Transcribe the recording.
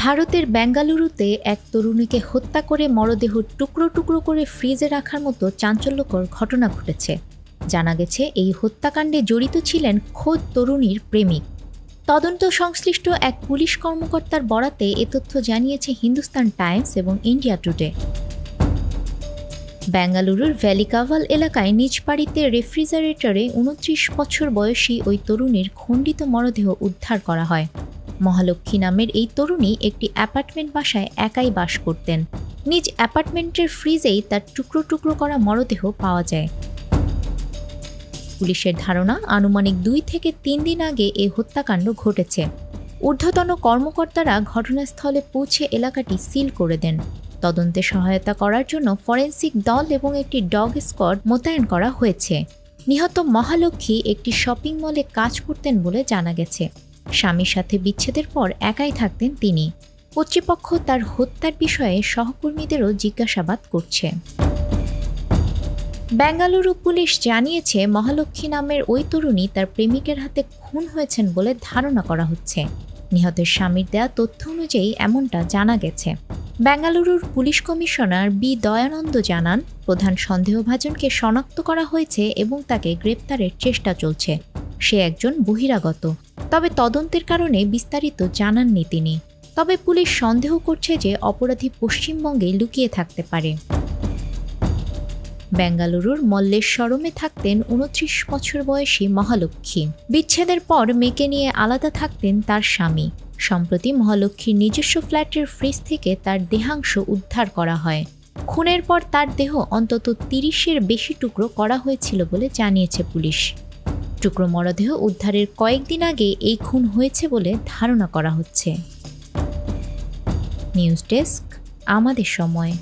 ভারতের বেঙ্গালুরুতে এক তরুণীকে হত্যা করে মরদেহ টুকরো টুকরো করে ফ্রিজে রাখার মতো চাঞ্চল্যকর ঘটনা ঘটেছে। জানা গেছে এই হত্যাকাণ্ডে জড়িত ছিলেন খোদ তরুণীর প্রেমিক। তদন্ত সংশ্লিষ্ট এক পুলিশ কর্মকর্তার বরাতে এ তথ্য জানিয়েছে হিন্দুস্তান টাইমস এবং ইন্ডিয়া টুডে। বেঙ্গালুরুর ভ্যালিকাভাল এলাকায় নিজ বাড়িতে রেফ্রিজারেটরে ২৯ বছর বয়সী ওই তরুণীর খণ্ডিত মরদেহ উদ্ধার করা হয়। মহালক্ষ্মী নামের এই তরুণী একটি অ্যাপার্টমেন্ট বাসায় একাই বাস করতেন। নিজ অ্যাপার্টমেন্টের ফ্রিজেই তার টুকরো টুকরো করা মরদেহ পাওয়া যায়। পুলিশের ধারণা, আনুমানিক ২ থেকে ৩ দিন আগে এই হত্যাকাণ্ড ঘটেছে। ঊর্ধ্বতন কর্মকর্তারা ঘটনাস্থলে পৌঁছে এলাকাটি সিল করে দেন। তদন্তে সহায়তা করার জন্য ফরেনসিক দল এবং একটি ডগ স্কোয়াড মোতায়েন করা হয়েছে। নিহত মহালক্ষ্মী একটি শপিং মলে কাজ করতেন বলে জানা গেছে। স্বামীর সাথে বিচ্ছেদের পর একাই থাকতেন তিনি। কর্তৃপক্ষ তার হত্যার বিষয়ে সহকর্মীদেরও জিজ্ঞাসাবাদ করছে। বেঙ্গালুরু পুলিশ জানিয়েছে, মহালক্ষ্মী নামের ওই তরুণী তার প্রেমিকের হাতে খুন হয়েছেন বলে ধারণা করা হচ্ছে। নিহতের স্বামীর দেয়া তথ্য অনুযায়ী এমনটা জানা গেছে। বেঙ্গালুরুর পুলিশ কমিশনার বি দয়ানন্দ জানান, প্রধান সন্দেহভাজনকে শনাক্ত করা হয়েছে এবং তাকে গ্রেপ্তারের চেষ্টা চলছে। সে একজন বহিরাগত, তবে তদন্তের কারণে বিস্তারিত জানাননি তিনি। তবে পুলিশ সন্দেহ করছে যে অপরাধী পশ্চিমবঙ্গে লুকিয়ে থাকতে পারে। বেঙ্গালুরুর মল্লেশ্বরমে থাকতেন ২৯ বছর বয়সী মহালক্ষ্মী। বিচ্ছেদের পর মেয়েকে নিয়ে আলাদা থাকতেন তার স্বামী। সম্প্রতি মহালক্ষ্মীর নিজস্ব ফ্ল্যাটের ফ্রিজ থেকে তার দেহাংশ উদ্ধার করা হয়। খুনের পর তার দেহ অন্তত ৩০-এর বেশি টুকরো করা হয়েছিল বলে জানিয়েছে পুলিশ। টুকরো মরদেহ উদ্ধারের কয়েকদিন আগে এই খুন হয়েছে বলে ধারণা করা হচ্ছে। নিউজ ডেস্ক, আমাদের সময়।